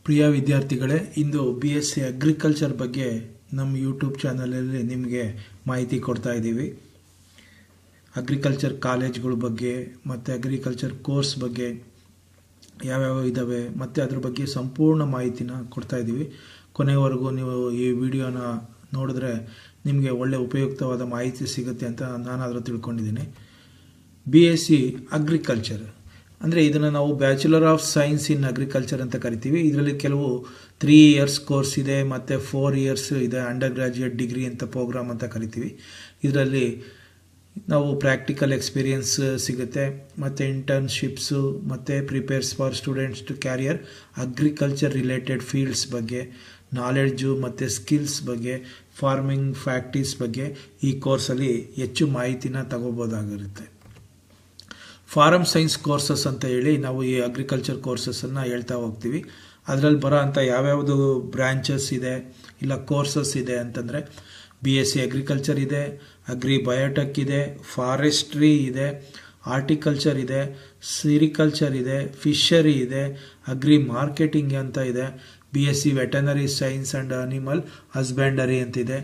ಪ್ರಿಯ ವಿದ್ಯಾರ್ಥಿಗಳೇ, ಇಂದು BSc agriculture ಬಗ್ಗೆ ನಮ್ಮ ಯೂಟ್ಯೂಬ್ ಚಾನಲಲ್ಲಿ ನಿಮಗೆ ಮಾಹಿತಿ ಕೊಡ್ತಾ ಇದ್ದೀವಿ. ಅಗ್ರಿಕಲ್ಚರ್ ಕಾಲೇಜ್ಗಳ ಬಗ್ಗೆ ಮತ್ತು ಅಗ್ರಿಕಲ್ಚರ್ ಕೋರ್ಸ್ ಬಗ್ಗೆ ಯಾವ್ಯಾವ ಇದ್ದಾವೆ ಮತ್ತು ಅದ್ರ ಬಗ್ಗೆ ಸಂಪೂರ್ಣ ಮಾಹಿತಿನ ಕೊಡ್ತಾ ಇದ್ದೀವಿ. ಕೊನೆವರೆಗೂ ನೀವು ಈ ವಿಡಿಯೋನ ನೋಡಿದ್ರೆ ನಿಮಗೆ ಒಳ್ಳೆ ಉಪಯುಕ್ತವಾದ ಮಾಹಿತಿ ಸಿಗುತ್ತೆ ಅಂತ ನಾನಾದರೂ ತಿಳ್ಕೊಂಡಿದ್ದೀನಿ. BSc ಅಗ್ರಿಕಲ್ಚರ್ ಅಂದರೆ ಇದನ್ನು ನಾವು bachelor of science in agriculture ಅಂತ ಕರಿತೀವಿ. ಇದರಲ್ಲಿ ಕೆಲವು 3 years ಕೋರ್ಸ್ ಇದೆ ಮತ್ತು 4 years ಇದೆ. ಅಂಡರ್ ಗ್ರಾಜ್ಯುಯೇಟ್ ಡಿಗ್ರಿ ಅಂತ ಪ್ರೋಗ್ರಾಮ್ ಅಂತ ಕರಿತೀವಿ. ಇದರಲ್ಲಿ ನಾವು ಪ್ರಾಕ್ಟಿಕಲ್ ಎಕ್ಸ್ಪೀರಿಯನ್ಸ್ ಸಿಗುತ್ತೆ ಮತ್ತು ಇಂಟರ್ನ್ಶಿಪ್ಸು ಮತ್ತು prepares for students to career agriculture related fields ಬಗ್ಗೆ, ನಾಲೆಡ್ಜು ಮತ್ತು ಸ್ಕಿಲ್ಸ್ ಬಗ್ಗೆ, ಫಾರ್ಮಿಂಗ್ ಫ್ಯಾಕ್ಟೀಸ್ ಬಗ್ಗೆ ಈ ಕೋರ್ಸಲ್ಲಿ ಹೆಚ್ಚು ಮಾಹಿತಿನ ತಗೋಬೋದಾಗಿರುತ್ತೆ. ಫಾರಮ್ ಸೈನ್ಸ್ ಕೋರ್ಸಸ್ ಅಂತ ಹೇಳಿ ನಾವು ಈ ಅಗ್ರಿಕಲ್ಚರ್ ಕೋರ್ಸಸ್ಸನ್ನು ಹೇಳ್ತಾ ಹೋಗ್ತೀವಿ. ಅದರಲ್ಲಿ ಬರೋ ಅಂಥ ಯಾವ್ಯಾವುದು ಬ್ರಾಂಚಸ್ ಇದೆ ಇಲ್ಲ ಕೋರ್ಸಸ್ ಇದೆ ಅಂತಂದರೆ BSc ಅಗ್ರಿಕಲ್ಚರ್ ಇದೆ, ಅಗ್ರಿ ಬಯೋಟೆಕ್ ಇದೆ, ಫಾರೆಸ್ಟ್ರಿ ಇದೆ, ಆರ್ಟಿಕಲ್ಚರ್ ಇದೆ, ಸಿರಿಕಲ್ಚರ್ ಇದೆ, ಫಿಶರಿ ಇದೆ, ಅಗ್ರಿ ಮಾರ್ಕೆಟಿಂಗ್ ಅಂತ ಇದೆ, BSc veterinary science and animal husbandry ಅಂತಿದೆ,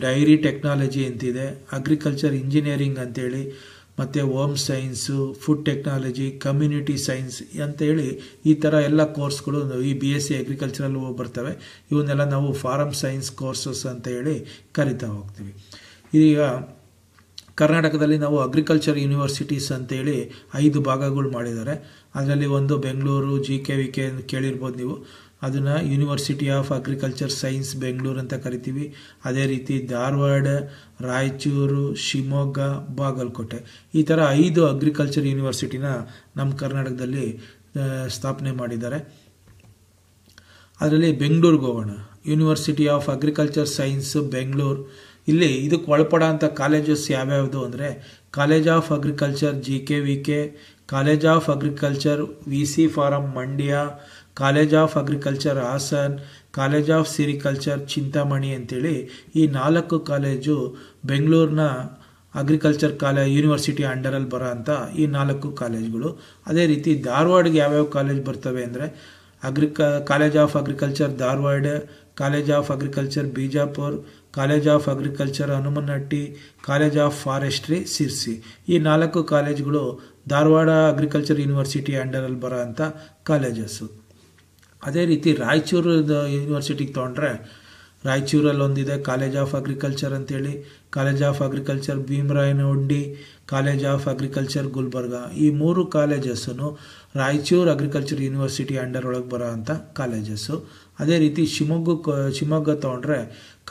ಡೈರಿ ಟೆಕ್ನಾಲಜಿ ಅಂತಿದೆ, ಅಗ್ರಿಕಲ್ಚರ್ ಇಂಜಿನಿಯರಿಂಗ್ ಅಂತೇಳಿ, ಮತ್ತು home science, food technology, community science ಅಂತೇಳಿ ಈ ಥರ ಎಲ್ಲ ಕೋರ್ಸ್ಗಳು ಈ BSc ಅಗ್ರಿಕಲ್ಚರಲ್ಲಿ ಬರ್ತವೆ. ಇವನ್ನೆಲ್ಲ ನಾವು ಫಾರಮ್ ಸೈನ್ಸ್ ಕೋರ್ಸಸ್ ಅಂತ ಹೇಳಿ ಕರಿತಾ ಹೋಗ್ತೀವಿ. ಈಗ ಕರ್ನಾಟಕದಲ್ಲಿ ನಾವು ಅಗ್ರಿಕಲ್ಚರ್ ಯೂನಿವರ್ಸಿಟೀಸ್ ಅಂತೇಳಿ 5 ಭಾಗಗಳು ಮಾಡಿದ್ದಾರೆ. ಅದರಲ್ಲಿ ಒಂದು ಬೆಂಗಳೂರು GKVK ಕೇಳಿರ್ಬೋದು ನೀವು. ಅದನ್ನು university of agriculture science Bengaluru ಅಂತ ಕರಿತೀವಿ. ಅದೇ ರೀತಿ ಧಾರವಾಡ, ರಾಯಚೂರು, ಶಿವಮೊಗ್ಗ, ಬಾಗಲಕೋಟೆ ಈ ಥರ 5 ಅಗ್ರಿಕಲ್ಚರ್ ಯೂನಿವರ್ಸಿಟಿನ ನಮ್ಮ ಕರ್ನಾಟಕದಲ್ಲಿ ಸ್ಥಾಪನೆ ಮಾಡಿದ್ದಾರೆ. ಅದರಲ್ಲಿ ಬೆಂಗಳೂರಿಗೆ ಹೋಗೋಣ. University of agriculture science Bengaluru. ಇಲ್ಲಿ ಇದಕ್ಕೆ ಒಳಪಡೋ ಅಂಥ ಕಾಲೇಜಸ್ ಯಾವ್ಯಾವುದು ಅಂದರೆ college of agriculture GKVK, college of agriculture VC farm Mandya, college of agriculture Hassan, college of sericulture Chintamani ಅಂತೇಳಿ ಈ 4 ಕಾಲೇಜು ಬೆಂಗಳೂರಿನ ಅಗ್ರಿಕಲ್ಚರ್ ಯೂನಿವರ್ಸಿಟಿ ಅಂಡರಲ್ಲಿ ಬರೋ ಅಂಥ ಈ 4 ಕಾಲೇಜ್ಗಳು. ಅದೇ ರೀತಿ ಧಾರವಾಡಿಗೆ ಯಾವ್ಯಾವ ಕಾಲೇಜ್ ಬರ್ತವೆ ಅಂದರೆ college of agriculture Dharwad, college of agriculture Bijapur, college of agriculture Hanumanahatti, college of forestry Sirsi. ಈ 4 ಕಾಲೇಜ್ಗಳು ಧಾರವಾಡ ಅಗ್ರಿಕಲ್ಚರ್ ಯೂನಿವರ್ಸಿಟಿ ಅಂಡರಲ್ಲಿ ಬರೋ ಅಂಥ ಕಾಲೇಜಸ್ಸು. ಅದೇ ರೀತಿ ರಾಯಚೂರು ಯೂನಿವರ್ಸಿಟಿಗೆ ತೊಗೊಂಡ್ರೆ ರಾಯಚೂರಲ್ಲಿ ಒಂದಿದೆ ಕಾಲೇಜ್ ಆಫ್ ಅಗ್ರಿಕಲ್ಚರ್ ಅಂತೇಳಿ, college of agriculture Bheemarayanahundi, college of agriculture Gulbarga. ಈ 3 colleges Raichur agriculture university under ಒಳಗೆ ಬರೋ ಅಂಥ ಕಾಲೇಜಸ್ಸು. ಅದೇ ರೀತಿ ಶಿವಮೊಗ್ಗ ತೊಗೊಂಡ್ರೆ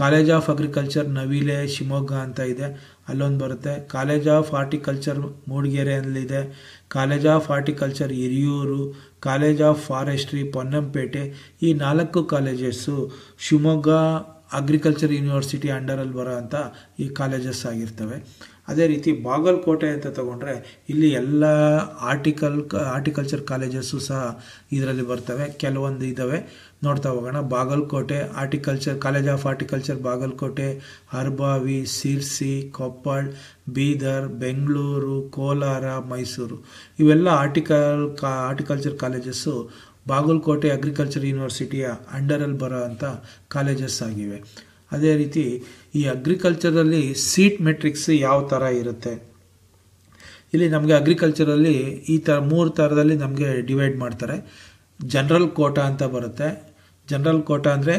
college of agriculture Navile Shivamogga ಅಂತ ಇದೆ, ಅಲ್ಲೊಂದು ಬರುತ್ತೆ. ಕಾಲೇಜ್ ಆಫ್ ಹಾರ್ಟಿಕಲ್ಚರ್ ಮೂಡಿಗೆರೆಯಲ್ಲಿದೆ, college of horticulture Hiriyur, college of forestry Ponnampet. ಈ 4 ಕಾಲೇಜಸ್ಸು ಶಿವಮೊಗ್ಗ ಅಗ್ರಿಕಲ್ಚರ್ ಯೂನಿವರ್ಸಿಟಿ ಅಂಡರಲ್ಲಿ ಬರೋ ಅಂಥ ಈ ಕಾಲೇಜಸ್ ಆಗಿರ್ತವೆ. ಅದೇ ರೀತಿ ಬಾಗಲಕೋಟೆ ಅಂತ ತಗೊಂಡ್ರೆ ಇಲ್ಲಿ ಎಲ್ಲ ಆರ್ಟಿಕಲ್ಚರ್ ಕಾಲೇಜಸ್ಸು ಸಹ ಇದರಲ್ಲಿ ಬರ್ತವೆ. ಕೆಲವೊಂದು ಇದ್ದಾವೆ, ನೋಡ್ತಾ ಹೋಗೋಣ. Bagalkot college of horticulture Bagalkot, Arabhavi, Sirsi, Koppal, Bidar, Bengaluru, Kolar, Mysuru. ಇವೆಲ್ಲ ಆರ್ಟಿಕಲ್ಚರ್ ಕಾಲೇಜಸ್ಸು ಬಾಗಲಕೋಟೆ ಅಗ್ರಿಕಲ್ಚರ್ ಯೂನಿವರ್ಸಿಟಿಯ ಅಂಡರಲ್ಲಿ ಬರೋ ಅಂಥ ಕಾಲೇಜಸ್ ಆಗಿವೆ. ಅದೇ ರೀತಿ ಈ ಅಗ್ರಿಕಲ್ಚರಲ್ಲಿ ಸೀಟ್ ಮೆಟ್ರಿಕ್ಸ್ ಯಾವ ಥರ ಇರುತ್ತೆ, ಇಲ್ಲಿ ನಮಗೆ ಅಗ್ರಿಕಲ್ಚರಲ್ಲಿ ಈ ಥರ 3 ಥರದಲ್ಲಿ ನಮಗೆ ಡಿವೈಡ್ ಮಾಡ್ತಾರೆ. ಜನರಲ್ ಕೋಟಾ ಅಂತ ಬರುತ್ತೆ. ಜನರಲ್ ಕೋಟಾ ಅಂದರೆ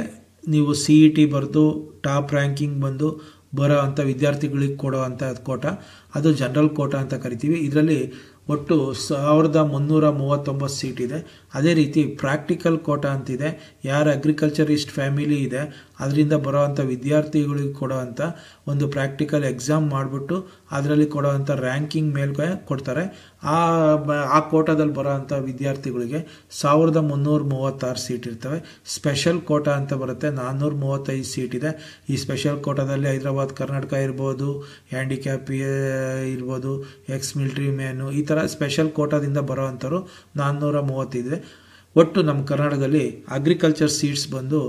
ನೀವು CET ಬರೆದು ಟಾಪ್ ರ್ಯಾಂಕಿಂಗ್ ಬಂದು ಬರೋ ಅಂಥ ವಿದ್ಯಾರ್ಥಿಗಳಿಗೆ ಕೊಡೋ ಅಂಥ ಕೋಟಾ, ಅದು ಜನರಲ್ ಕೋಟಾ ಅಂತ ಕರಿತೀವಿ. ಇದರಲ್ಲಿ ಒಟ್ಟು 1339 ಸೀಟ್ ಇದೆ. ಅದೇ ರೀತಿ ಪ್ರಾಕ್ಟಿಕಲ್ ಕೋಟಾ ಅಂತಿದೆ. ಯಾರು ಅಗ್ರಿಕಲ್ಚರಿಸ್ಟ್ ಫ್ಯಾಮಿಲಿ ಇದೆ ಅದರಿಂದ ಬರೋ ಅಂಥ ವಿದ್ಯಾರ್ಥಿಗಳಿಗೆ ಕೊಡೋ ಅಂಥ ಒಂದು ಪ್ರಾಕ್ಟಿಕಲ್ ಎಕ್ಸಾಮ್ ಮಾಡಿಬಿಟ್ಟು ಅದರಲ್ಲಿ ಕೊಡೋ ಅಂಥ ರ್ಯಾಂಕಿಂಗ್ ಮೇಲೆ ಕೊಡ್ತಾರೆ. ಆ ಕೋಟಾದಲ್ಲಿ ಬರೋ ಅಂಥ ವಿದ್ಯಾರ್ಥಿಗಳಿಗೆ 1336 ಸೀಟ್ ಇರ್ತವೆ. ಸ್ಪೆಷಲ್ ಕೋಟಾ ಅಂತ ಬರುತ್ತೆ, 435 ಸೀಟ್ ಇದೆ. ಈ ಸ್ಪೆಷಲ್ ಕೋಟಾದಲ್ಲಿ ಹೈದರಾಬಾದ್ ಕರ್ನಾಟಕ ಇರ್ಬೋದು, ಹ್ಯಾಂಡಿಕ್ಯಾಪ್ ಇರ್ಬೋದು, ಎಕ್ಸ್ ಮಿಲಿಟರಿ ಮ್ಯಾನು, ಈ ಥರ ಸ್ಪೆಷಲ್ ಕೋಟಾದಿಂದ ಬರೋ ಅಂಥವ್ರು 435 ಇದೆ. ಒಟ್ಟು ನಮ್ಮ ಕರ್ನಾಟಕದಲ್ಲಿ ಅಗ್ರಿಕಲ್ಚರ್ ಸೀಟ್ಸ್ ಬಂದು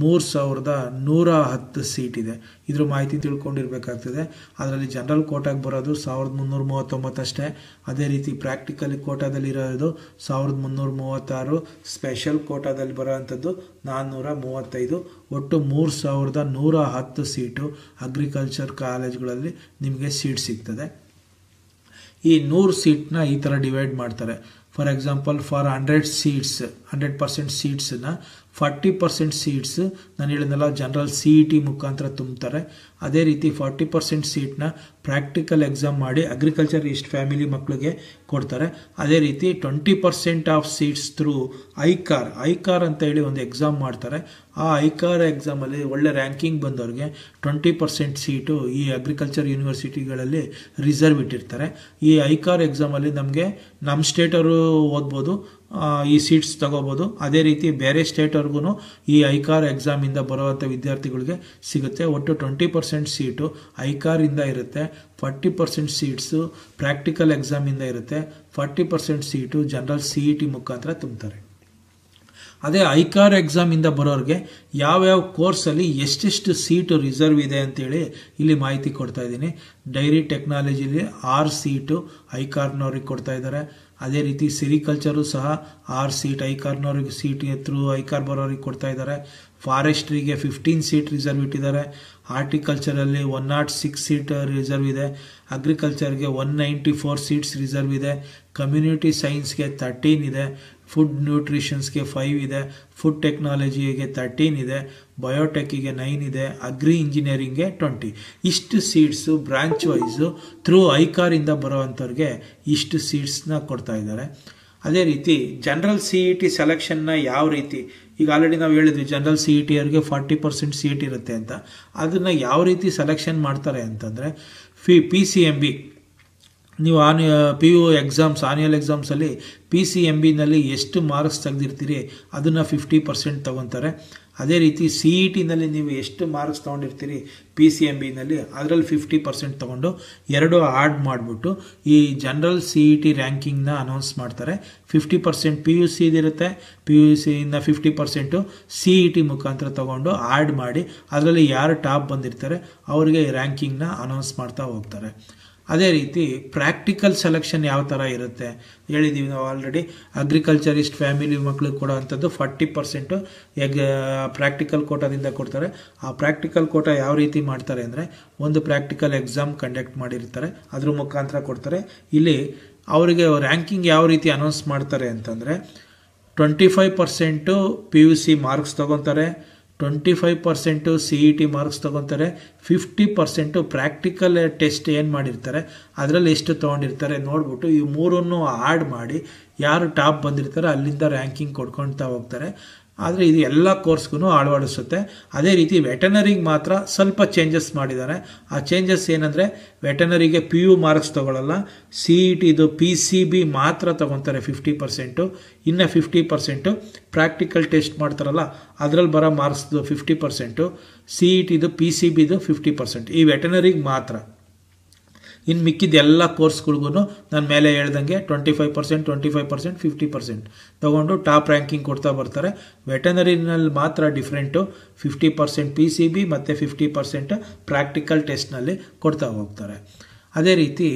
3110 ಸೀಟ್ ಇದೆ. ಇದ್ರ ಮಾಹಿತಿ ತಿಳ್ಕೊಂಡಿರ್ಬೇಕಾಗ್ತದೆ. ಅದರಲ್ಲಿ ಜನರಲ್ ಕೋಟಾಗೆ ಬರೋದು 1339 ಅಷ್ಟೇ. ಅದೇ ರೀತಿ ಪ್ರಾಕ್ಟಿಕಲ್ ಕೋಟಾದಲ್ಲಿ ಇರೋದು 1336, ಸ್ಪೆಷಲ್ ಕೋಟಾದಲ್ಲಿ ಬರೋವಂಥದ್ದು 435. ಒಟ್ಟು 3110 ಸೀಟು ಅಗ್ರಿಕಲ್ಚರ್ ಕಾಲೇಜ್ಗಳಲ್ಲಿ ನಿಮಗೆ ಸೀಟ್ ಸಿಗ್ತದೆ. ಈ 100 ಸೀಟ್ನ ಈ ಥರ ಡಿವೈಡ್ ಮಾಡ್ತಾರೆ. ಫಾರ್ ಎಕ್ಸಾಂಪಲ್, ಫಾರ್ 100% ಸೀಟ್ಸ್ನ 40% ಸೀಟ್ಸ್ ನಾನು ಹೇಳಿದ್ನಲ್ಲ ಜನರಲ್ CET ಮುಖಾಂತರ ತುಂಬ್ತಾರೆ. ಅದೇ ರೀತಿ 40% ಸೀಟ್ನ ಪ್ರಾಕ್ಟಿಕಲ್ ಎಕ್ಸಾಮ್ ಮಾಡಿ ಅಗ್ರಿಕಲ್ಚರ್ ಈಸ್ಟ್ ಫ್ಯಾಮಿಲಿ ಮಕ್ಕಳಿಗೆ ಕೊಡ್ತಾರೆ. ಅದೇ ರೀತಿ 20% ಆಫ್ ಸೀಟ್ಸ್ ಥ್ರೂ ಐಕಾರ್ ಅಂತ ಹೇಳಿ ಒಂದು ಎಕ್ಸಾಮ್ ಮಾಡ್ತಾರೆ. ಆ ಐಕಾರ್ ಎಕ್ಸಾಮಲ್ಲಿ ಒಳ್ಳೆ ರ್ಯಾಂಕಿಂಗ್ ಬಂದವ್ರಿಗೆ 20% ಸೀಟು ಈ ಅಗ್ರಿಕಲ್ಚರ್ ಯೂನಿವರ್ಸಿಟಿಗಳಲ್ಲಿ ರಿಸರ್ವ್ ಇಟ್ಟಿರ್ತಾರೆ. ಈ ಐಕಾರ್ ಎಕ್ಸಾಮಲ್ಲಿ ನಮಗೆ ನಮ್ಮ ಸ್ಟೇಟವರು ಓದ್ಬೋದು, ಈ ಸೀಟ್ಸ್ ತಗೋಬೋದು. ಅದೇ ರೀತಿ ಬೇರೆ ಸ್ಟೇಟ್ವರ್ಗು ಈ ಐಕಾರ್ ಎಕ್ಸಾಮಿಂದ ಬರುವಂಥ ವಿದ್ಯಾರ್ಥಿಗಳಿಗೆ ಸಿಗುತ್ತೆ. ಒಟ್ಟು 20% ಸೀಟು ಐಕಾರಿಂದ ಇರುತ್ತೆ, 40% ಸೀಟ್ಸು ಪ್ರಾಕ್ಟಿಕಲ್ ಎಕ್ಸಾಮಿಂದ ಇರುತ್ತೆ, 40% ಸೀಟು ಜನರಲ್ CET ಮುಖಾಂತರ ತುಂಬ್ತಾರೆ. ಅದೇ ಐಕಾರ್ ಎಕ್ಸಾಮಿಂದ ಬರೋರಿಗೆ ಯಾವ್ಯಾವ ಕೋರ್ಸಲ್ಲಿ ಎಷ್ಟೆಷ್ಟು ಸೀಟು ರಿಸರ್ವ್ ಇದೆ ಅಂತೇಳಿ ಇಲ್ಲಿ ಮಾಹಿತಿ ಕೊಡ್ತಾ ಇದ್ದೀನಿ. ಡೈರಿ ಟೆಕ್ನಾಲಜಿಲಿ 6 ಸೀಟು ಐಕಾರ್ನವ್ರಿಗೆ ಕೊಡ್ತಾ ಇದ್ದಾರೆ. ಅದೇ ರೀತಿ ಸಿರಿಕಲ್ಚರು ಸಹ 6 ಸೀಟ್ ಐಕಾರ್ನವ್ರಿಗೆ ಸೀಟ್ ಥ್ರೂ ಐಕಾರ್ ಬರೋರಿಗೆ ಕೊಡ್ತಾ ಇದ್ದಾರೆ. ಫಾರೆಸ್ಟ್ರಿಗೆ 15 ಸೀಟ್ ರಿಸರ್ವ್ ಇಟ್ಟಿದ್ದಾರೆ. ಹಾರ್ಟಿಕಲ್ಚರಲ್ಲಿ 106 ಸೀಟ್ ರಿಸರ್ವ್ ಇದೆ. ಅಗ್ರಿಕಲ್ಚರ್ಗೆ 194 ಸೀಟ್ಸ್ ರಿಸರ್ವ್ ಇದೆ. ಕಮ್ಯುನಿಟಿ ಸೈನ್ಸ್ಗೆ 13 ಇದೆ. ಫುಡ್ ನ್ಯೂಟ್ರಿಷನ್ಸ್ಗೆ 5 ಇದೆ. ಫುಡ್ ಟೆಕ್ನಾಲಜಿಗೆ 13 ಇದೆ. ಬಯೋಟೆಕ್ಕಿಗೆ 9 ಇದೆ. ಅಗ್ರಿ ಇಂಜಿನಿಯರಿಂಗ್ಗೆ 20. ಇಷ್ಟು ಸೀಟ್ಸು ಬ್ರಾಂಚ್ ವೈಸು ಥ್ರೂ ಐಕಾರಿಂದ ಬರೋವಂಥವ್ರಿಗೆ ಇಷ್ಟು ಸೀಟ್ಸ್ನ ಕೊಡ್ತಾ ಇದ್ದಾರೆ. ಅದೇ ರೀತಿ ಜನರಲ್ CET ಸೆಲೆಕ್ಷನ್ನ ಯಾವ ರೀತಿ, ಈಗ ಆಲ್ರೆಡಿ ನಾವು ಹೇಳಿದ್ವಿ ಜನರಲ್ CET ಅವ್ರಿಗೆ 40% ಸೀಟ್ ಇರುತ್ತೆ ಅಂತ. ಅದನ್ನು ಯಾವ ರೀತಿ ಸೆಲೆಕ್ಷನ್ ಮಾಡ್ತಾರೆ ಅಂತಂದರೆ, PCMB ನೀವು PU ಎಕ್ಸಾಮ್ಸ್ ಆನ್ಯುವಲ್ ಎಕ್ಸಾಮ್ಸಲ್ಲಿ PCMBನಲ್ಲಿ ಎಷ್ಟು ಮಾರ್ಕ್ಸ್ ತೆಗೆದಿರ್ತೀರಿ ಅದನ್ನು 50% ತೊಗೊತಾರೆ. ಅದೇ ರೀತಿ CETನಲ್ಲಿ ನೀವು ಎಷ್ಟು ಮಾರ್ಕ್ಸ್ ತೊಗೊಂಡಿರ್ತೀರಿ PCMBನಲ್ಲಿ ಅದರಲ್ಲಿ 50% ತೊಗೊಂಡು ಎರಡು ಆ್ಯಡ್ ಮಾಡಿಬಿಟ್ಟು ಈ ಜನರಲ್ CET ರ್ಯಾಂಕಿಂಗ್ನ ಅನೌನ್ಸ್ ಮಾಡ್ತಾರೆ. 50% PUCದಿರುತ್ತೆ, PUCಯಿಂದ 50% CET ಮುಖಾಂತರ ತೊಗೊಂಡು ಆ್ಯಡ್ ಮಾಡಿ ಅದರಲ್ಲಿ ಯಾರು ಟಾಪ್ ಬಂದಿರ್ತಾರೆ ಅವರಿಗೆ ರ್ಯಾಂಕಿಂಗ್ನ ಅನೌನ್ಸ್ ಮಾಡ್ತಾ ಹೋಗ್ತಾರೆ. ಅದೇ ರೀತಿ ಪ್ರಾಕ್ಟಿಕಲ್ ಸೆಲೆಕ್ಷನ್ ಯಾವ ಥರ ಇರುತ್ತೆ ಹೇಳಿದ್ದೀವಿ ನಾವು ಆಲ್ರೆಡಿ. ಅಗ್ರಿಕಲ್ಚರಿಸ್ಟ್ ಫ್ಯಾಮಿಲಿ ಮಕ್ಕಳಿಗೆ ಕೊಡೋವಂಥದ್ದು 40% ಪ್ರಾಕ್ಟಿಕಲ್ ಕೋಟಾದಿಂದ ಕೊಡ್ತಾರೆ. ಆ ಪ್ರಾಕ್ಟಿಕಲ್ ಕೋಟಾ ಯಾವ ರೀತಿ ಮಾಡ್ತಾರೆ ಅಂದರೆ, ಒಂದು ಪ್ರಾಕ್ಟಿಕಲ್ ಎಕ್ಸಾಮ್ ಕಂಡಕ್ಟ್ ಮಾಡಿರ್ತಾರೆ, ಅದ್ರ ಮುಖಾಂತರ ಕೊಡ್ತಾರೆ. ಇಲ್ಲಿ ಅವರಿಗೆ ರ್ಯಾಂಕಿಂಗ್ ಯಾವ ರೀತಿ ಅನೌನ್ಸ್ ಮಾಡ್ತಾರೆ ಅಂತಂದರೆ, 25% PUC ಮಾರ್ಕ್ಸ್ ತೊಗೊತಾರೆ, 25% CET ಮಾರ್ಕ್ಸ್ ತೊಗೊತಾರೆ, 50% ಪ್ರಾಕ್ಟಿಕಲ್ ಟೆಸ್ಟ್ ಏನು ಮಾಡಿರ್ತಾರೆ ಅದರಲ್ಲಿ ಎಷ್ಟು ತೊಗೊಂಡಿರ್ತಾರೆ ನೋಡ್ಬಿಟ್ಟು ಈ ಮೂರನ್ನು ಆ್ಯಡ್ ಮಾಡಿ ಯಾರು ಟಾಪ್ ಬಂದಿರ್ತಾರೆ ಅಲ್ಲಿಂದ ರ್ಯಾಂಕಿಂಗ್ ಕೊಡ್ಕೊಳ್ತಾ ಹೋಗ್ತಾರೆ. ಆದರೆ ಇದು ಎಲ್ಲ ಕೋರ್ಸ್ಗೂ ಅಳವಡಿಸುತ್ತೆ. ಅದೇ ರೀತಿ ವೆಟನರಿಗೆ ಮಾತ್ರ ಸ್ವಲ್ಪ ಚೇಂಜಸ್ ಮಾಡಿದ್ದಾರೆ. ಆ ಚೇಂಜಸ್ ಏನಂದರೆ, ವೆಟನರಿಗೆ PU ಮಾರ್ಕ್ಸ್ ತೊಗೊಳ್ಳಲ್ಲ, CET PCB ಮಾತ್ರ ತೊಗೊತಾರೆ 50%. ಇನ್ನು 50% ಪ್ರಾಕ್ಟಿಕಲ್ ಟೆಸ್ಟ್ ಮಾಡ್ತಾರಲ್ಲ ಅದರಲ್ಲಿ ಬರೋ ಮಾರ್ಕ್ಸ್ದು 50%, CET PCBದು 50%. ಈ ವೆಟನರಿಗೆ ಮಾತ್ರ. ಇನ್ನು ಮಿಕ್ಕಿದ ಎಲ್ಲ ಕೋರ್ಸ್ಗಳಿಗೂ ನಾನು ಮೇಲೆ ಹೇಳ್ದಂಗೆ 25%, 25%, 50% ತೊಗೊಂಡು ಟಾಪ್ ರ್ಯಾಂಕಿಂಗ್ ಕೊಡ್ತಾ ಬರ್ತಾರೆ. ವೆಟನರಿನಲ್ಲಿ ಮಾತ್ರ ಡಿಫ್ರೆಂಟು, 50% PCB ಮತ್ತು 50% ಪ್ರಾಕ್ಟಿಕಲ್ ಟೆಸ್ಟ್ನಲ್ಲಿ ಕೊಡ್ತಾ ಹೋಗ್ತಾರೆ. ಅದೇ ರೀತಿ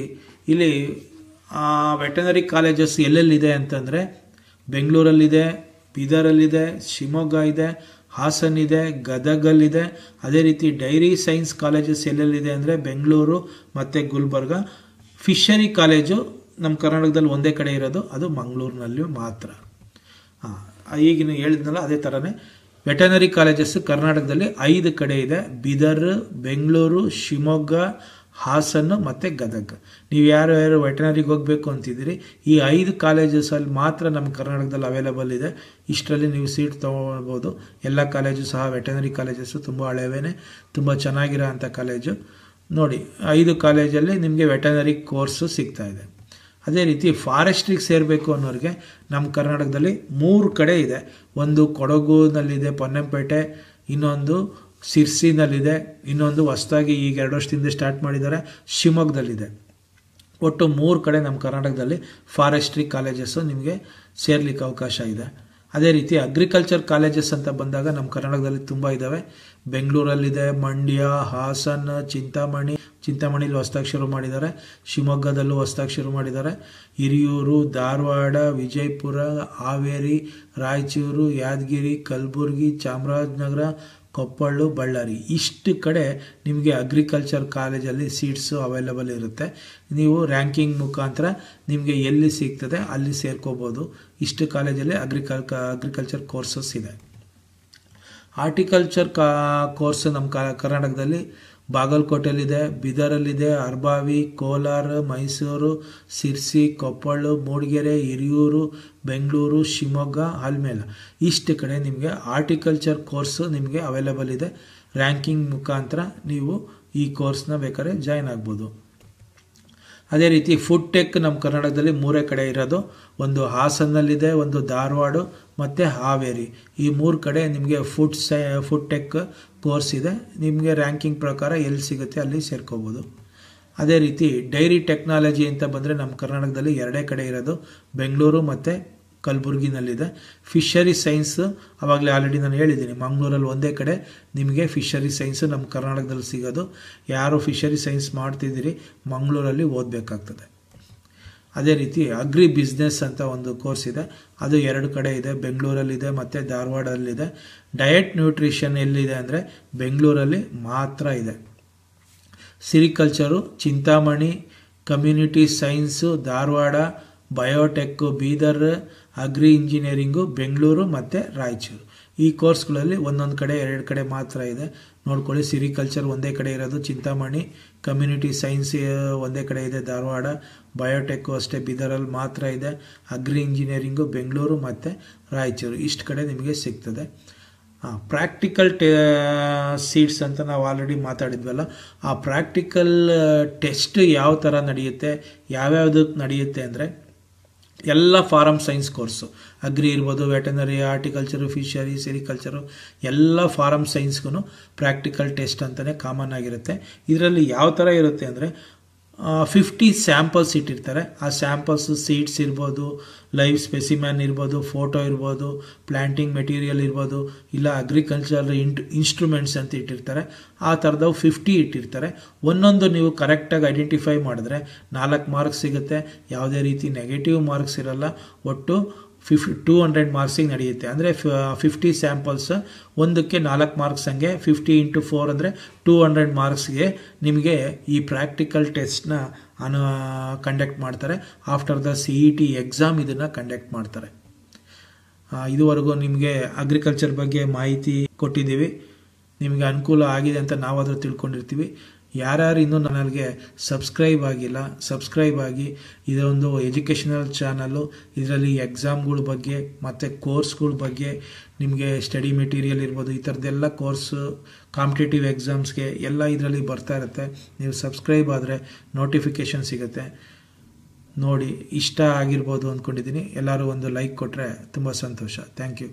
ಇಲ್ಲಿ ವೆಟನರಿ ಕಾಲೇಜಸ್ ಎಲ್ಲೆಲ್ಲಿದೆ ಅಂತಂದರೆ, ಬೆಂಗಳೂರಲ್ಲಿದೆ, ಬೀದರಲ್ಲಿದೆ, ಶಿವಮೊಗ್ಗ ಇದೆ, ಹಾಸನ್ ಇದೆ, ಗದಗಲ್ಲಿದೆ. ಅದೇ ರೀತಿ ಡೈರಿ ಸೈನ್ಸ್ ಕಾಲೇಜಸ್ ಎಲ್ಲೆಲ್ಲಿದೆ ಅಂದರೆ ಬೆಂಗಳೂರು ಮತ್ತು ಗುಲ್ಬರ್ಗ. ಫಿಶರಿ ಕಾಲೇಜು ನಮ್ಮ ಕರ್ನಾಟಕದಲ್ಲಿ ಒಂದೇ ಕಡೆ ಇರೋದು, ಅದು ಮಂಗಳೂರಿನಲ್ಲಿ ಮಾತ್ರ. ಈಗಿನ ಹೇಳಿದ್ನಲ್ಲ ಅದೇ ಥರನೇ ವೆಟನರಿ ಕಾಲೇಜಸ್ ಕರ್ನಾಟಕದಲ್ಲಿ 5 ಕಡೆ ಇದೆ. ಬೀದರ್, ಬೆಂಗಳೂರು, ಶಿವಮೊಗ್ಗ, ಹಾಸನ್ನು ಮತ್ತು ಗದಗ. ನೀವು ಯಾರು ವೆಟನರಿಗೆ ಹೋಗಬೇಕು ಅಂತಿದ್ದೀರಿ ಈ 5 ಕಾಲೇಜಸಲ್ಲಿ ಮಾತ್ರ ನಮ್ಮ ಕರ್ನಾಟಕದಲ್ಲಿ ಅವೈಲೇಬಲ್ ಇದೆ. ಇಷ್ಟರಲ್ಲಿ ನೀವು ಸೀಟ್ ತೊಗೊಳ್ಬೋದು. ಎಲ್ಲ ಕಾಲೇಜು ಸಹ ವೆಟನರಿ ಕಾಲೇಜಸ್ಸು ತುಂಬ ಹಳೆವೇನೆ, ತುಂಬ ಚೆನ್ನಾಗಿರೋ ಅಂಥ ಕಾಲೇಜು. ನೋಡಿ 5 ಕಾಲೇಜಲ್ಲಿ ನಿಮಗೆ ವೆಟನರಿ ಕೋರ್ಸು ಸಿಗ್ತಾ ಇದೆ. ಅದೇ ರೀತಿ ಫಾರೆಸ್ಟ್ರಿಗೆ ಸೇರಬೇಕು ಅನ್ನೋರಿಗೆ ನಮ್ಮ ಕರ್ನಾಟಕದಲ್ಲಿ 3 ಕಡೆ ಇದೆ. ಒಂದು ಕೊಡಗುನಲ್ಲಿದೆ, ಪೊನ್ನಂಪೇಟೆ, ಇನ್ನೊಂದು ಸಿರ್ಸಿನಲ್ಲಿದೆ, ಇನ್ನೊಂದು ಹೊಸದಾಗಿ ಈಗ 2 ವರ್ಷದಿಂದ ಸ್ಟಾರ್ಟ್ ಮಾಡಿದ್ದಾರೆ ಶಿವಮೊಗ್ಗದಲ್ಲಿದೆ. ಒಟ್ಟು 3 ಕಡೆ ನಮ್ಮ ಕರ್ನಾಟಕದಲ್ಲಿ ಫಾರೆಸ್ಟ್ರಿ ಕಾಲೇಜಸ್ಸು ನಿಮಗೆ ಸೇರ್ಲಿಕ್ಕೆ ಅವಕಾಶ ಇದೆ. ಅದೇ ರೀತಿ ಅಗ್ರಿಕಲ್ಚರ್ ಕಾಲೇಜಸ್ ಅಂತ ಬಂದಾಗ ನಮ್ಮ ಕರ್ನಾಟಕದಲ್ಲಿ ತುಂಬ ಇದ್ದಾವೆ. ಬೆಂಗಳೂರಲ್ಲಿದೆ, ಮಂಡ್ಯ, ಹಾಸನ, ಚಿಂತಾಮಣಿಲಿ ಹೊಸದಾಗಿ ಶುರು ಮಾಡಿದ್ದಾರೆ, ಶಿವಮೊಗ್ಗದಲ್ಲೂ ಹೊಸದಾಗಿ ಶುರು ಮಾಡಿದ್ದಾರೆ, ಹಿರಿಯೂರು, ಧಾರವಾಡ, ವಿಜಯಪುರ, ಹಾವೇರಿ, ರಾಯಚೂರು, ಯಾದಗಿರಿ, ಕಲಬುರಗಿ, ಚಾಮರಾಜನಗರ, ಕೊಪ್ಪಳ, ಬಳ್ಳಾರಿ ಇಷ್ಟು ಕಡೆ ನಿಮಗೆ ಅಗ್ರಿಕಲ್ಚರ್ ಕಾಲೇಜಲ್ಲಿ ಸೀಟ್ಸು ಅವೈಲಬಲ್ ಇರುತ್ತೆ. ನೀವು ರ್ಯಾಂಕಿಂಗ್ ಮುಖಾಂತರ ನಿಮಗೆ ಎಲ್ಲಿ ಸಿಗ್ತದೆ ಅಲ್ಲಿ ಸೇರ್ಕೋಬೋದು. ಇಷ್ಟು ಕಾಲೇಜಲ್ಲಿ ಅಗ್ರಿಕಲ್ಚರ್ ಕೋರ್ಸಸ್ ಇದೆ. ಹಾರ್ಟಿಕಲ್ಚರ್ ಕೋರ್ಸ್ ನಮ್ಮ ಕರ್ನಾಟಕದಲ್ಲಿ ಬಾಗಲಕೋಟೆಯಲ್ಲಿದೆ, ಬೀದರಲ್ಲಿದೆ, ಅರ್ಬಾವಿ, ಕೋಲಾರ, ಮೈಸೂರು, ಸಿರ್ಸಿ, ಕೊಪ್ಪಳ, ಮೂಡಿಗೆರೆ, ಹಿರಿಯೂರು, ಬೆಂಗಳೂರು, ಶಿವಮೊಗ್ಗ, ಆಲ್ಮೇಲ ಇಷ್ಟು ಕಡೆ ನಿಮಗೆ ಹಾರ್ಟಿಕಲ್ಚರ್ ಕೋರ್ಸು ನಿಮಗೆ ಅವೈಲೇಬಲ್ ಇದೆ. ರ್ಯಾಂಕಿಂಗ್ ಮುಖಾಂತರ ನೀವು ಈ ಕೋರ್ಸ್ನ ಬೇಕಾದ್ರೆ ಜಾಯ್ನ್ ಆಗ್ಬೋದು. ಅದೇ ರೀತಿ ಫುಡ್ ಟೆಕ್ ನಮ್ಮ ಕರ್ನಾಟಕದಲ್ಲಿ 3 ಕಡೆ ಇರೋದು. ಒಂದು ಹಾಸನಲ್ಲಿದೆ, ಒಂದು ಧಾರವಾಡ ಮತ್ತು ಹಾವೇರಿ. ಈ 3 ಕಡೆ ನಿಮಗೆ ಫುಡ್ ಟೆಕ್ ಕೋರ್ಸ್ ಇದೆ. ನಿಮಗೆ ರ್ಯಾಂಕಿಂಗ್ ಪ್ರಕಾರ ಎಲ್ಲಿ ಸಿಗುತ್ತೆ ಅಲ್ಲಿ ಸೇರ್ಕೋಬೋದು. ಅದೇ ರೀತಿ ಡೈರಿ ಟೆಕ್ನಾಲಜಿ ಅಂತ ಬಂದರೆ ನಮ್ಮ ಕರ್ನಾಟಕದಲ್ಲಿ 2 ಕಡೆ ಇರೋದು, ಬೆಂಗಳೂರು ಮತ್ತು ಕಲಬುರಗಿನಲ್ಲಿದೆ. ಫಿಶರಿ ಸೈನ್ಸ್ ಆವಾಗಲೇ ಆಲ್ರೆಡಿ ನಾನು ಹೇಳಿದ್ದೀನಿ, ಮಂಗಳೂರಲ್ಲಿ ಒಂದೇ ಕಡೆ ನಿಮಗೆ ಫಿಶರಿ ಸೈನ್ಸ್ ನಮ್ಮ ಕರ್ನಾಟಕದಲ್ಲಿ ಸಿಗೋದು. ಯಾರು ಫಿಶರಿ ಸೈನ್ಸ್ ಮಾಡ್ತಿದ್ದೀರಿ ಮಂಗಳೂರಲ್ಲಿ ಓದಬೇಕಾಗ್ತದೆ. ಅದೇ ರೀತಿ ಅಗ್ರಿ ಬಿಸ್ನೆಸ್ ಅಂತ ಒಂದು ಕೋರ್ಸ್ ಇದೆ, ಅದು 2 ಕಡೆ ಇದೆ, ಬೆಂಗಳೂರಲ್ಲಿದೆ ಮತ್ತು ಧಾರವಾಡದಲ್ಲಿದೆ. ಡಯಟ್ ನ್ಯೂಟ್ರಿಷನ್ ಎಲ್ಲಿದೆ ಅಂದರೆ ಬೆಂಗಳೂರಲ್ಲಿ ಮಾತ್ರ ಇದೆ. Sericulture Chintamani, community science Dharwad, biotech Bidar, agri engineering Bengaluru ಮತ್ತು ರಾಯಚೂರು. ಈ ಕೋರ್ಸ್ಗಳಲ್ಲಿ ಒಂದೊಂದು ಕಡೆ 2 ಕಡೆ ಮಾತ್ರ ಇದೆ, ನೋಡ್ಕೊಳ್ಳಿ. ಸಿರಿಕಲ್ಚರ್ ಒಂದೇ ಕಡೆ ಇರೋದು ಚಿಂತಾಮಣಿ, ಕಮ್ಯುನಿಟಿ ಸೈನ್ಸ್ ಒಂದೇ ಕಡೆ ಇದೆ ಧಾರವಾಡ, ಬಯೋಟೆಕ್ಕು ಅಷ್ಟೇ ಬೀದರಲ್ಲಿ ಮಾತ್ರ ಇದೆ, ಅಗ್ರಿ ಇಂಜಿನಿಯರಿಂಗು ಬೆಂಗಳೂರು ಮತ್ತು ರಾಯಚೂರು ಇಷ್ಟು ಕಡೆ ನಿಮಗೆ ಸಿಗ್ತದೆ. ಪ್ರಾಕ್ಟಿಕಲ್ ಸೀಟ್ಸ್ ಅಂತ ನಾವು ಆಲ್ರೆಡಿ ಮಾತಾಡಿದ್ವಲ್ಲ, ಆ ಪ್ರಾಕ್ಟಿಕಲ್ ಟೆಸ್ಟ್ ಯಾವ ಥರ ನಡೆಯುತ್ತೆ, ಯಾವ್ಯಾವುದಕ್ಕೆ ನಡೆಯುತ್ತೆ ಅಂದರೆ ಎಲ್ಲ ಫಾರಮ್ ಸೈನ್ಸ್ ಕೋರ್ಸು, ಅಗ್ರಿ ಇರ್ಬೋದು, ವೆಟನರಿ, ಹಾರ್ಟಿಕಲ್ಚರು, ಫಿಶರಿ, ಸೆರಿಕಲ್ಚರು ಎಲ್ಲ ಫಾರಮ್ ಸೈನ್ಸ್ಗೂ ಪ್ರಾಕ್ಟಿಕಲ್ ಟೆಸ್ಟ್ ಅಂತಲೇ ಕಾಮನ್ ಆಗಿರುತ್ತೆ. ಇದರಲ್ಲಿ ಯಾವ ಥರ ಇರುತ್ತೆ ಅಂದರೆ 50 ಸ್ಯಾಂಪಲ್ಸ್ ಇಟ್ಟಿರ್ತಾರೆ. ಆ ಸ್ಯಾಂಪಲ್ಸ್ ಸೀಡ್ಸ್ ಇರ್ಬೋದು, ಲೈವ್ ಸ್ಪೆಸಿಮ್ಯಾನ್ ಇರ್ಬೋದು, ಫೋಟೋ ಇರ್ಬೋದು, ಪ್ಲ್ಯಾಂಟಿಂಗ್ ಮೆಟೀರಿಯಲ್ ಇರ್ಬೋದು, ಇಲ್ಲ ಅಗ್ರಿಕಲ್ಚರ್ ಇನ್ಸ್ಟ್ರೂಮೆಂಟ್ಸ್ ಅಂತ ಇಟ್ಟಿರ್ತಾರೆ. ಆ ಥರದವು 50 ಇಟ್ಟಿರ್ತಾರೆ. ಒಂದೊಂದು ನೀವು ಕರೆಕ್ಟಾಗಿ ಐಡೆಂಟಿಫೈ ಮಾಡಿದ್ರೆ 4 ಮಾರ್ಕ್ಸ್ ಸಿಗುತ್ತೆ. ಯಾವುದೇ ರೀತಿ ನೆಗೆಟಿವ್ ಮಾರ್ಕ್ಸ್ ಇರಲ್ಲ. ಒಟ್ಟು 200 ಮಾರ್ಕ್ಸಿಗೆ ನಡೆಯುತ್ತೆ. ಅಂದರೆ 50 ಸ್ಯಾಂಪಲ್ಸ್ ಒಂದಕ್ಕೆ 4 ಮಾರ್ಕ್ಸ್, ಹಂಗೆ 50 × 4 ಅಂದರೆ 200 ಮಾರ್ಕ್ಸ್ಗೆ ನಿಮಗೆ ಈ ಪ್ರಾಕ್ಟಿಕಲ್ ಟೆಸ್ಟ್ನ ಕಂಡಕ್ಟ್ ಮಾಡ್ತಾರೆ. ಆಫ್ಟರ್ ದ CET ಎಕ್ಸಾಮ್ ಇದನ್ನು ಕಂಡಕ್ಟ್ ಮಾಡ್ತಾರೆ. ಇದುವರೆಗೂ ನಿಮಗೆ ಅಗ್ರಿಕಲ್ಚರ್ ಬಗ್ಗೆ ಮಾಹಿತಿ ಕೊಟ್ಟಿದ್ದೀವಿ. ನಿಮಗೆ ಅನುಕೂಲ ಆಗಿದೆ ಅಂತ ನಾವಾದರೂ ತಿಳ್ಕೊಂಡಿರ್ತೀವಿ. ಯಾರ್ಯಾರು ಇನ್ನೂ ನನಗೆ ಸಬ್ಸ್ಕ್ರೈಬ್ ಆಗಿಲ್ಲ, ಸಬ್ಸ್ಕ್ರೈಬ್ ಆಗಿ. ಇದೊಂದು ಎಜುಕೇಷನಲ್ ಚಾನಲ್ಲು. ಇದರಲ್ಲಿ ಎಕ್ಸಾಮ್ಗಳ ಬಗ್ಗೆ ಮತ್ತು ಕೋರ್ಸ್ಗಳ ಬಗ್ಗೆ, ನಿಮಗೆ ಸ್ಟಡಿ ಮೆಟೀರಿಯಲ್ ಇರ್ಬೋದು, ಈ ಥರದ್ದೆಲ್ಲ ಕೋರ್ಸು, ಕಾಂಪಿಟೇಟಿವ್ ಎಕ್ಸಾಮ್ಸ್ಗೆ ಎಲ್ಲ ಇದರಲ್ಲಿ ಬರ್ತಾ ಇರುತ್ತೆ. ನೀವು ಸಬ್ಸ್ಕ್ರೈಬ್ ಆದರೆ ನೋಟಿಫಿಕೇಷನ್ ಸಿಗುತ್ತೆ. ನೋಡಿ, ಇಷ್ಟ ಆಗಿರ್ಬೋದು ಅಂದ್ಕೊಂಡಿದ್ದೀನಿ. ಎಲ್ಲರೂ ಒಂದು ಲೈಕ್ ಕೊಟ್ಟರೆ ತುಂಬ ಸಂತೋಷ. Thank you.